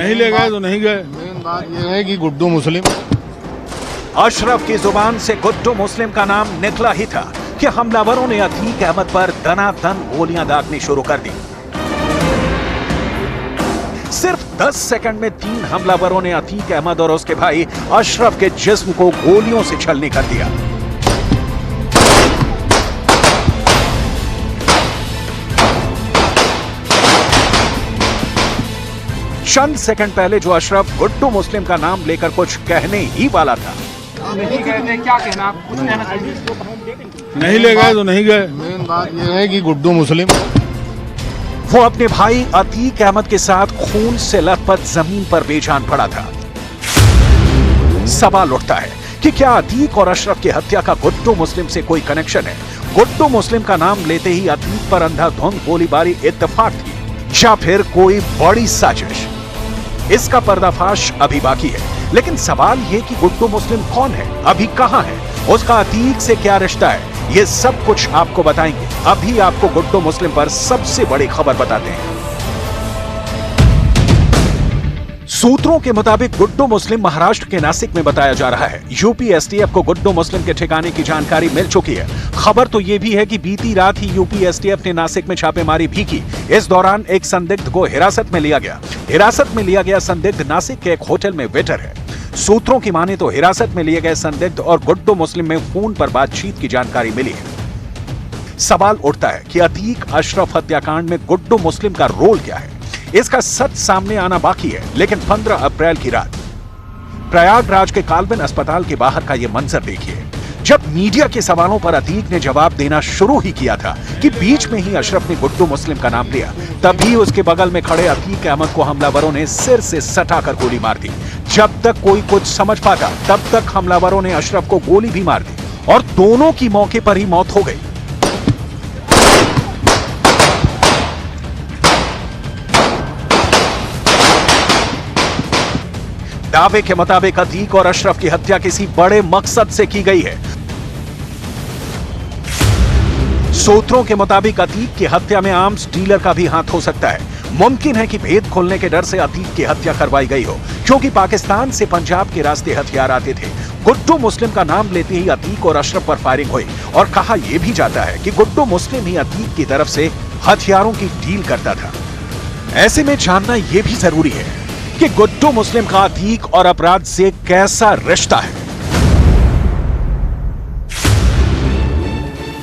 नहीं ले गए तो नहीं गए। मेन बात यह है कि गुड्डू मुस्लिम। अशरफ की जुबान से गुड्डू मुस्लिम का नाम निकला ही था कि हमलावरों ने अतीक अहमद पर दनादन गोलियां दागनी शुरू कर दी। सिर्फ 10 सेकंड में 3 हमलावरों ने अतीक अहमद और उसके भाई अशरफ के जिस्म को गोलियों से छलनी कर दिया। चंद सेकंड पहले जो अशरफ गुड्डू मुस्लिम का नाम लेकर कुछ कहने ही वाला था, नहीं कहते क्या कहना आप कुछ कहना चाहिए। नहीं ले गए तो नहीं गए। मेन बात यह है कि गुड्डू मुस्लिम। वो अपने भाई अतीक अहमद के साथ खून से लथपथ जमीन पर बेजान पड़ा था। सवाल उठता है कि क्या अतीक और अशरफ की हत्या का गुड्डू मुस्लिम से कोई कनेक्शन है? गुड्डू मुस्लिम का नाम लेते ही अतीक पर अंधाधुंध गोलीबारी इत्तेफाक थी या फिर कोई बड़ी साजिश? इसका पर्दाफाश अभी बाकी है, लेकिन सवाल यह कि गुड्डू मुस्लिम कौन है, अभी कहां है, उसका अतीक से क्या रिश्ता है, ये सब कुछ आपको बताएंगे। अभी आपको गुड्डू मुस्लिम पर सबसे बड़ी खबर बताते हैं। सूत्रों के मुताबिक गुड्डू मुस्लिम महाराष्ट्र के नासिक में बताया जा रहा है। यूपी एसटीएफ को गुड्डू मुस्लिम के ठिकाने की जानकारी मिल चुकी है। खबर तो यह भी है कि बीती रात ही यूपी एसटीएफ ने नासिक में छापेमारी भी की। इस दौरान एक संदिग्ध को हिरासत में लिया गया। हिरासत में लिया गया संदिग्ध नासिक के एक होटल में वेटर है। सूत्रों की माने तो हिरासत में लिए गए संदिग्ध और गुड्डू मुस्लिम में फोन पर बातचीत की जानकारी मिली है। सवाल उठता है कि अतीक अशरफ हत्याकांड में गुड्डू मुस्लिम का रोल क्या है? इसका सच सामने आना बाकी है, लेकिन 15 अप्रैल की रात प्रयागराज के काल्विन अस्पताल के बाहर का यह मंजर देखिए। जब मीडिया के सवालों पर अतीक ने जवाब देना शुरू ही किया था कि बीच में ही अशरफ ने गुड्डू मुस्लिम का नाम लिया, तभी उसके बगल में खड़े अतीक अहमद को हमलावरों ने सिर से सटाकर गोली मार दी। जब तक कोई कुछ समझ पाता, तब तक हमलावरों ने अशरफ को गोली भी मार दी और दोनों की मौके पर ही मौत हो गई। दावे के मुताबिक अतीक और अशरफ की हत्या किसी बड़े मकसद से की गई है। सूत्रों के मुताबिक अतीक की हत्या में आर्म्स डीलर का भी हाथ हो सकता है। मुमकिन है कि भेद खोलने के डर से अतीक की हत्या करवाई गई हो, क्योंकि पाकिस्तान से पंजाब के रास्ते हथियार आते थे। गुड्डू मुस्लिम का नाम लेते ही अतीक और अशरफ पर फायरिंग हुई और कहा यह भी जाता है कि गुड्डू मुस्लिम ही अतीक की तरफ से हथियारों की डील करता था। ऐसे में जानना यह भी जरूरी है कि गुड्डू मुस्लिम का अतीक और अपराध से कैसा रिश्ता है।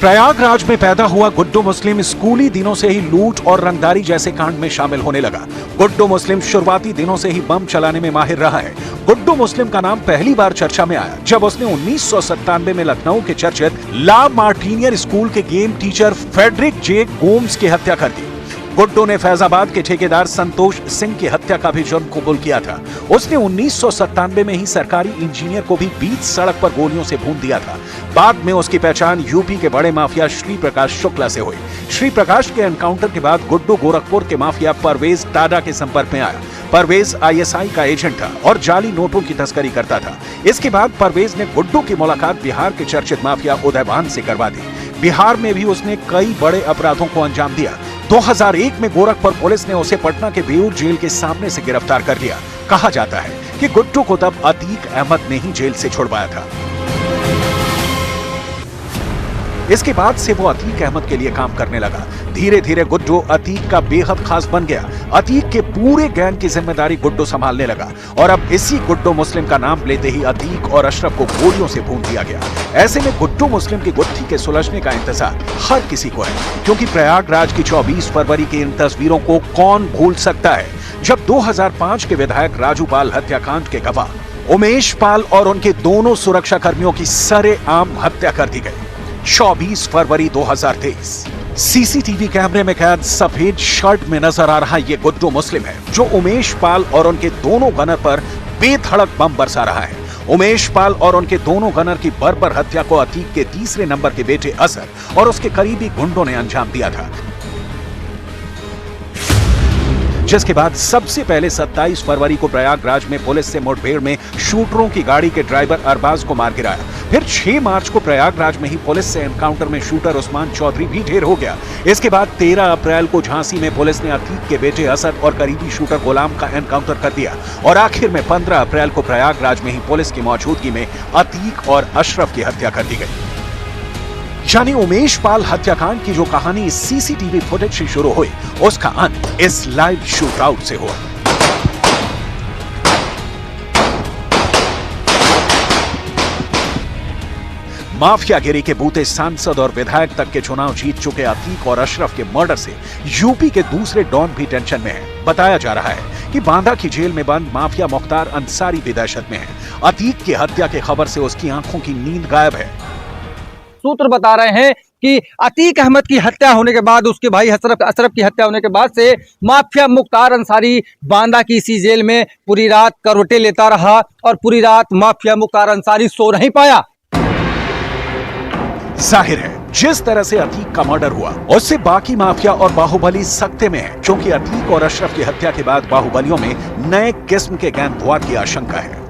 प्रयागराज में पैदा हुआ गुड्डू मुस्लिम स्कूली दिनों से ही लूट और रंगदारी जैसे कांड में शामिल होने लगा। गुड्डू मुस्लिम शुरुआती दिनों से ही बम चलाने में माहिर रहा है। गुड्डू मुस्लिम का नाम पहली बार चर्चा में आया जब उसने 1997 में लखनऊ के चर्चित ला मार्टिनियर स्कूल के गेम टीचर फेडरिक जे गोम्स की हत्या कर दी। गुड्डू ने फैजाबाद के ठेकेदार संतोष सिंह की हत्या का भी जुर्म कबूल किया था। उसने 1997 में ही सरकारी इंजीनियर को भी बीच सड़क पर गोलियों से भून दिया था। बाद में उसकी पहचान यूपी के बड़े माफिया श्री प्रकाश शुक्ला से हुई। श्री प्रकाश के एनकाउंटर के बाद गुड्डू गोरखपुर के माफिया परवेज टाडा के संपर्क में आया। परवेज आईएसआई का एजेंट था और जाली नोटों की तस्करी करता था। इसके बाद परवेज ने गुड्डू की मुलाकात बिहार के चर्चित माफिया उदयभान से करवा दी। बिहार में भी उसने कई बड़े अपराधों को अंजाम दिया। 2001 में गोरखपुर पुलिस ने उसे पटना के बेऊर जेल के सामने से गिरफ्तार कर लिया। कहा जाता है कि गुड्डू को तब अतीक अहमद ने ही जेल से छुड़वाया था। इसके बाद से वो अतीक अहमद के लिए काम करने लगा। धीरे धीरे गुड्डू अतीक का बेहद खास बन गया। अतीक के पूरे गैंग की जिम्मेदारी गुड्डू संभालने लगा और अब इसी गुड्डू मुस्लिम का नाम लेते ही अतीक और अशरफ को गोलियों से भून दिया गया। ऐसे में गुड्डू मुस्लिम की गुत्थी के सुलझने का इंतजार हर किसी को है, क्योंकि प्रयागराज की 24 फरवरी की इन तस्वीरों को कौन भूल सकता है, जब 2005 के विधायक राजू पाल हत्याकांड के गवाह उमेश पाल और उनके दोनों सुरक्षा कर्मियों की सरेआम हत्या कर दी गई। 24 फरवरी 2023 सीसीटीवी कैमरे में कैद सफेद शर्ट में नजर आ रहा ये गुड्डू मुस्लिम है, जो उमेश पाल और उनके दोनों गनर पर बेधड़क बम बरसा रहा है। उमेश पाल और उनके दोनों गनर की बर्बर हत्या को अतीक के तीसरे नंबर के बेटे असर और उसके करीबी गुंडों ने अंजाम दिया था, जिसके बाद सबसे पहले 27 फरवरी को प्रयागराज में पुलिस से मुठभेड़ में शूटरों की गाड़ी के ड्राइवर अरबाज को मार गिराया। फिर 6 मार्च को प्रयागराज में ही पुलिस से एनकाउंटर में शूटर उस्मान चौधरी भी ढेर हो गया। इसके बाद 13 अप्रैल को झांसी में पुलिस ने अतीक के बेटे असद और करीबी शूटर गुलाम का एनकाउंटर कर दिया और आखिर में 15 अप्रैल को प्रयागराज में ही पुलिस की मौजूदगी में अतीक और अशरफ की हत्या कर दी गई। यानी उमेश पाल हत्याकांड की जो कहानी सीसीटीवी फुटेज से शुरू हुई, उसका अंत इस लाइव शूटआउट से हुआ। माफियागिरी के बूते सांसद और विधायक तक के चुनाव जीत चुके अतीक और अशरफ के मर्डर से यूपी के दूसरे डॉन भी टेंशन में हैं। बताया जा रहा है कि बांदा की जेल में बंद माफिया मुख्तार अंसारी भी दहशत में है। अतीक की हत्या की खबर से उसकी आंखों की नींद गायब है। सूत्र बता रहे हैं कि अतीक अहमद की हत्या होने के बाद, उसके भाई अशरफ की हत्या होने के बाद से माफिया मुख्तार अंसारी बांदा की इसी जेल में पूरी रात करवटें लेता रहा और पूरी रात माफिया मुख्तार अंसारी सो नहीं पाया। जाहिर है जिस तरह से अतीक का मर्डर हुआ, उससे बाकी माफिया और बाहुबली सकते में है, क्योंकि अतीक और अशरफ की हत्या के बाद बाहुबलियों में नए किस्म के गैंगवार की आशंका है।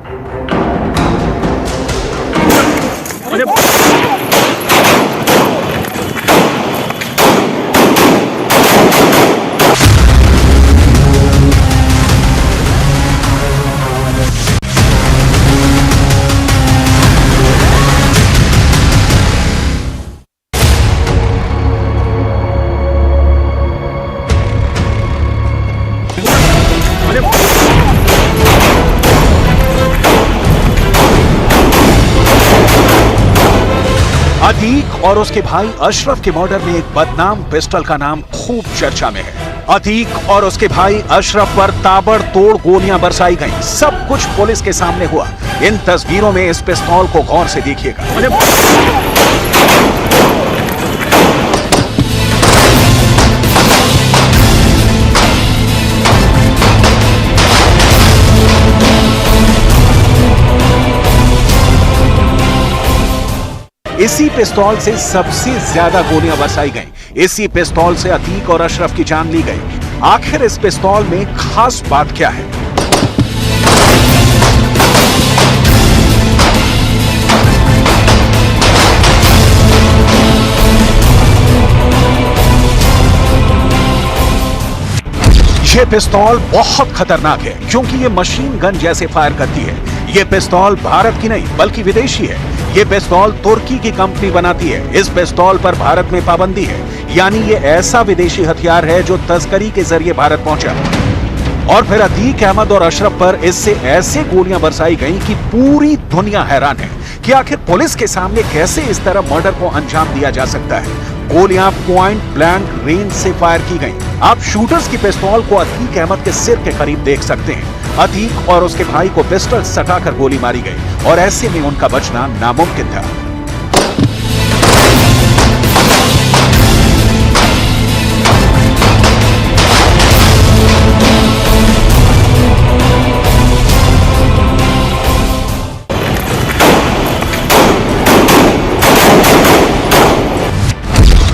अतीक और उसके भाई अशरफ के मर्डर में एक बदनाम पिस्टल का नाम खूब चर्चा में है। अतीक और उसके भाई अशरफ पर ताबड़तोड़ गोलियां बरसाई गईं। सब कुछ पुलिस के सामने हुआ। इन तस्वीरों में इस पिस्तौल को गौर से देखिएगा। इसी पिस्तौल से सबसे ज्यादा गोलियां बरसाई गईं। इसी पिस्तौल से अतीक और अशरफ की जान ली गई। आखिर इस पिस्तौल में खास बात क्या है? ये पिस्तौल बहुत खतरनाक है, क्योंकि ये मशीन गन जैसे फायर करती है। ये पिस्तौल भारत की नहीं बल्कि विदेशी है। ये पिस्तौल तुर्की की कंपनी बनाती है। इस पिस्तौल पर भारत में पाबंदी है, यानी ये ऐसा विदेशी हथियार है जो तस्करी के जरिए भारत पहुंचा। और फिर अतीक अहमद और अशरफ पर इससे ऐसे गोलियां बरसाई गईं कि पूरी दुनिया हैरान है कि आखिर पुलिस के सामने कैसे इस तरह मर्डर को अंजाम दिया जा सकता है। गोलियां पॉइंट ब्लैंक रेंज से फायर की गईं। आप शूटर्स की पिस्तौल को अतीक अहमद के सिर के करीब देख सकते हैं। अतीक और उसके भाई को पिस्टल सटाकर गोली मारी गई और ऐसे में उनका बचना नामुमकिन था।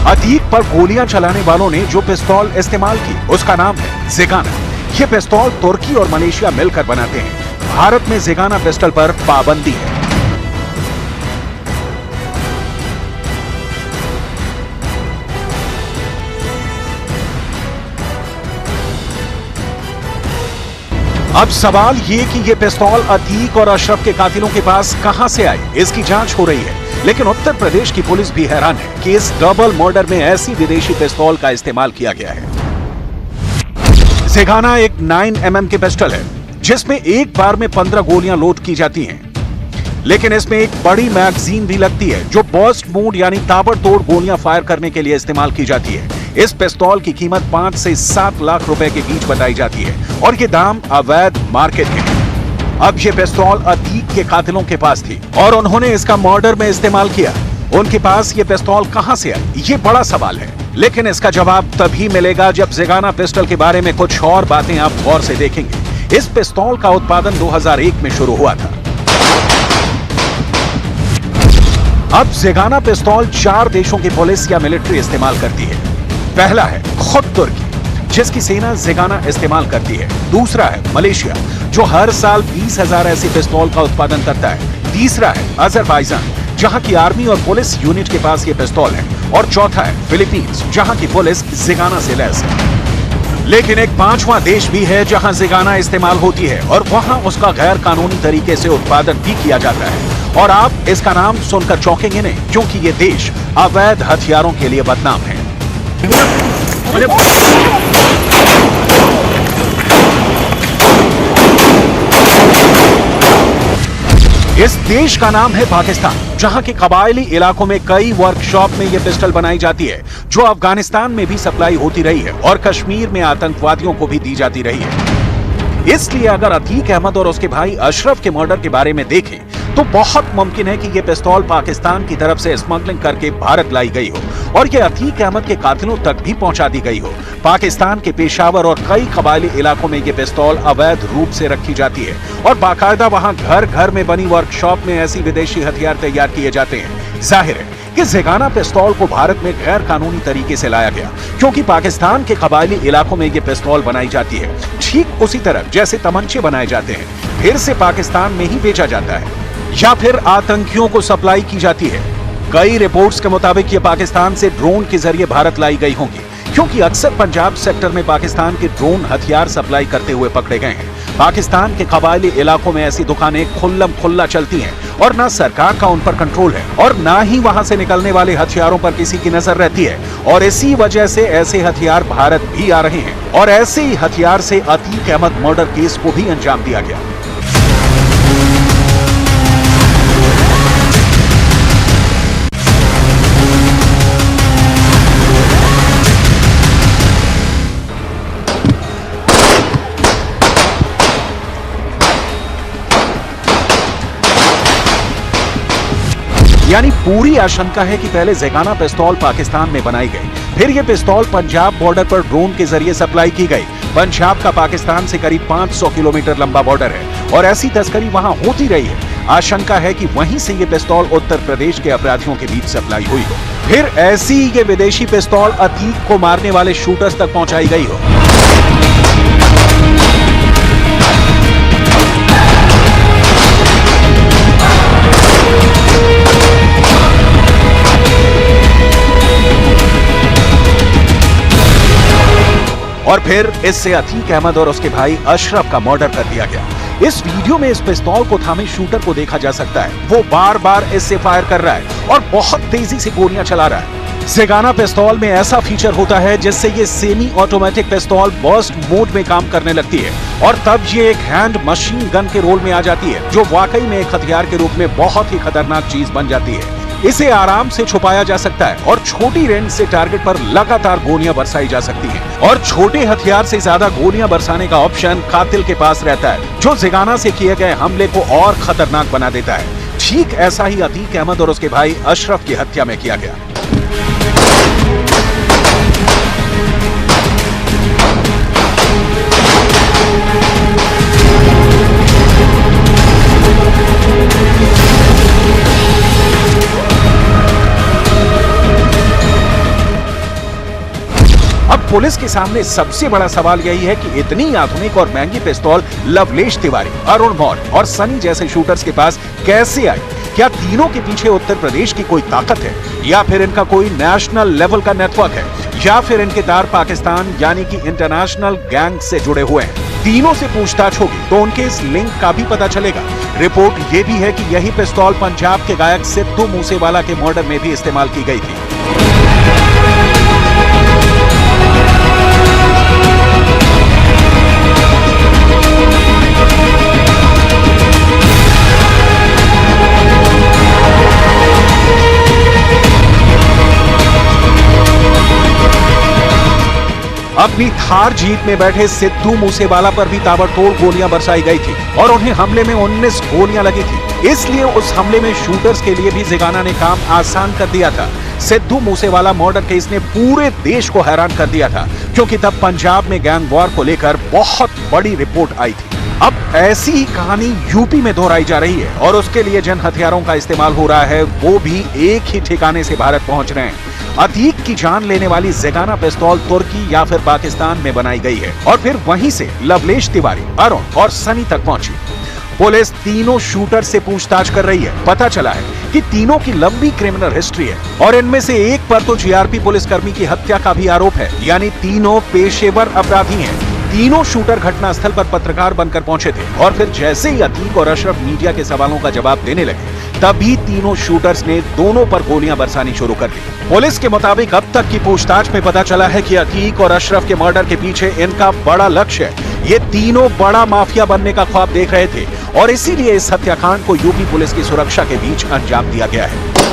अतीक पर गोलियां चलाने वालों ने जो पिस्तौल इस्तेमाल की, उसका नाम है ज़ेगाना। ये पिस्तौल तुर्की और मलेशिया मिलकर बनाते हैं। भारत में ज़ेगाना पिस्टल पर पाबंदी है। अब सवाल ये कि ये पिस्तौल अतीक और अशरफ के कातिलों के पास कहां से आई, इसकी जांच हो रही है। लेकिन उत्तर प्रदेश की पुलिस भी हैरान है कि इस डबल मर्डर में ऐसी विदेशी पिस्तौल का इस्तेमाल किया गया है। ज़ेगाना एक 9mm के पिस्टल है, जिसमें एक बार में 15 गोलियां लोड की जाती हैं। लेकिन इसमें एक बड़ी मैगजीन भी लगती है, जो बर्स्ट मोड यानी ताबड़तोड़ गोलियां फायर करने के लिए इस्तेमाल की जाती है। इस पिस्तौल की कीमत 5 से 7 लाख रुपए के बीच बताई जाती है और ये दाम अवैध मार्केट के हैं। अब ये पिस्तौल अतीक के कातिलों के पास थी और उन्होंने इसका मर्डर में इस्तेमाल किया। उनके पास ये पिस्तौल कहां से आई, ये बड़ा सवाल है। लेकिन इसका जवाब तभी मिलेगा जब ज़ेगाना पिस्टल के बारे में कुछ और बातें आप गौर से देखेंगे। इस पिस्तौल का उत्पादन 2001 में शुरू हुआ था। अब ज़ेगाना पिस्तौल 4 देशों की पुलिस या मिलिट्री इस्तेमाल करती है। पहला है खुद तुर्की, जिसकी सेना ज़ेगाना इस्तेमाल करती है। दूसरा है मलेशिया, जो हर साल 20,000 ऐसी पिस्तौल का उत्पादन करता है। तीसरा है अजरबैजान, जहां की आर्मी और पुलिस यूनिट के पास ये पिस्तौल है, और चौथा है फिलीपींस, जहां की पुलिस ज़िगाना से लैस है। लेकिन एक पांचवा देश भी है जहां ज़िगाना इस्तेमाल होती है और वहां उसका गैर कानूनी तरीके से उत्पादन भी किया जाता है। और आप इसका नाम सुनकर चौंकेंगे नहीं, क्योंकि ये देश अवैध हथियारों के लिए बदनाम है। इस देश का नाम है पाकिस्तान, जहां के कबायली इलाकों में कई वर्कशॉप में यह पिस्टल बनाई जाती है, जो अफगानिस्तान में भी सप्लाई होती रही है और कश्मीर में आतंकवादियों को भी दी जाती रही है। इसलिए अगर अतीक अहमद और उसके भाई अशरफ के मर्डर के बारे में देखें तो बहुत मुमकिन है कि यह पिस्तौल पाकिस्तान की तरफ से स्मगलिंग करके भारत लाई गई हो और यह अतीक अहमद के कातिलों तक भी पहुंचा दी गई हो। पाकिस्तान के पेशावर और कई कबायली इलाकों में यह पिस्तौल अवैध रूप से रखी जाती है और बाकायदा वहां घर घर में बनी वर्कशॉप में ऐसी विदेशी हथियार तैयार किए जाते हैं। जाहिर है कि ज़िगाना पिस्तौल को भारत में गैर कानूनी तरीके से लाया गया, क्योंकि पाकिस्तान के कबायली इलाकों में ये पिस्तौल बनाई जाती है ठीक उसी तरह जैसे तमंचे बनाए जाते हैं, फिर से पाकिस्तान में ही बेचा जाता है या फिर आतंकियों को सप्लाई की जाती है। कई रिपोर्ट्स के मुताबिक ये पाकिस्तान से ड्रोन के जरिए भारत लाई गई होंगी, क्योंकि अक्सर पंजाब सेक्टर में पाकिस्तान के ड्रोन हथियार सप्लाई करते हुए पकड़े गए हैं। पाकिस्तान के कबायली इलाकों में ऐसी दुकानें खुल्लम खुल्ला चलती हैं और ना सरकार का उन पर कंट्रोल है और ना ही वहां से निकलने वाले हथियारों पर किसी की नजर रहती है, और इसी वजह से ऐसे हथियार भारत भी आ रहे हैं और ऐसे ही हथियार से अतीक अहमद मर्डर केस को भी अंजाम दिया गया। यानी पूरी आशंका है कि पहले ज़िगाना पिस्तौल पाकिस्तान में बनाई गई, फिर यह पिस्तौल पंजाब बॉर्डर पर ड्रोन के जरिए सप्लाई की गई। पंजाब का पाकिस्तान से करीब 500 किलोमीटर लंबा बॉर्डर है और ऐसी तस्करी वहां होती रही है। आशंका है कि वहीं से ये पिस्तौल उत्तर प्रदेश के अपराधियों के बीच सप्लाई हुई हो, फिर ऐसी ये विदेशी पिस्तौल अतीक को मारने वाले शूटर्स तक पहुंचाई गई हो। और फिर इससे अतीक अहमद और उसके भाई अशरफ का मर्डर कर दिया गया। इस वीडियो में इस पिस्तौल को थामे शूटर को देखा जा सकता है, वो बार बार इससे फायर कर रहा है और बहुत तेजी से गोलियां चला रहा है। ज़िगाना पिस्तौल में ऐसा फीचर होता है जिससे ये सेमी ऑटोमेटिक पिस्तौल बर्स्ट मोड में काम करने लगती है और तब ये एक हैंड मशीन गन के रोल में आ जाती है, जो वाकई में एक हथियार के रूप में बहुत ही खतरनाक चीज बन जाती है। इसे आराम से छुपाया जा सकता है और छोटी रेंज से टारगेट पर लगातार गोलियां बरसाई जा सकती हैं और छोटे हथियार से ज्यादा गोलियां बरसाने का ऑप्शन कातिल के पास रहता है, जो ज़िगाना से किए गए हमले को और खतरनाक बना देता है। ठीक ऐसा ही अतीक अहमद और उसके भाई अशरफ की हत्या में किया गया। अब पुलिस के सामने सबसे बड़ा सवाल यही है कि इतनी आधुनिक और महंगी पिस्तौल लवलेश तिवारी, अरुण मौर्य और सनी जैसे शूटर्स के पास कैसे आई? क्या तीनों के पीछे उत्तर प्रदेश की कोई ताकत है, या फिर इनका कोई नेशनल लेवल का नेटवर्क है, या फिर इनके तार पाकिस्तान यानी कि इंटरनेशनल गैंग से जुड़े हुए हैं? तीनों से पूछताछ होगी तो उनके इस लिंक का भी पता चलेगा। रिपोर्ट ये भी है कि यही पिस्तौल पंजाब के गायक सिद्धू मूसेवाला के मर्डर में भी इस्तेमाल की गई थी। अपनी थार जीप में बैठे सिद्धू मूसेवाला पर भी ताबड़तोड़ गोलियां बरसाई गई थी और उन्हें हमले में 19 गोलियां लगी थी। इसलिए उस हमले में शूटर्स के लिए भी ज़िगाना ने काम आसान कर दिया था। सिद्धू मूसेवाला मर्डर केस ने पूरे देश को हैरान कर दिया था, क्योंकि तब पंजाब में गैंग वॉर को लेकर बहुत बड़ी रिपोर्ट आई थी। अब ऐसी ही कहानी यूपी में दोहराई जा रही है और उसके लिए जिन हथियारों का इस्तेमाल हो रहा है वो भी एक ही ठिकाने से भारत पहुंच रहे हैं। अतीक की जान लेने वाली ज़िगाना पिस्तौल तुर्की या फिर पाकिस्तान में बनाई गई है और फिर वहीं से लवलेश तिवारी, अरुण और सनी तक पहुंची। पुलिस तीनों शूटर से पूछताछ कर रही है। पता चला है कि तीनों की लंबी क्रिमिनल हिस्ट्री है और इनमें से एक पर तो जीआरपी पुलिसकर्मी की हत्या का भी आरोप है। यानी तीनों पेशेवर अपराधी हैं। तीनों शूटर घटनास्थल पर पत्रकार बनकर पहुंचे थे और फिर जैसे ही अतीक और अशरफ मीडिया के सवालों का जवाब देने लगे, तभी तीनों शूटर्स ने दोनों पर गोलियां बरसानी शुरू कर दी। पुलिस के मुताबिक अब तक की पूछताछ में पता चला है कि अतीक और अशरफ के मर्डर के पीछे इनका बड़ा लक्ष्य है। ये तीनों बड़ा माफिया बनने का ख्वाब देख रहे थे और इसीलिए इस हत्याकांड को यूपी पुलिस की सुरक्षा के बीच अंजाम दिया गया है।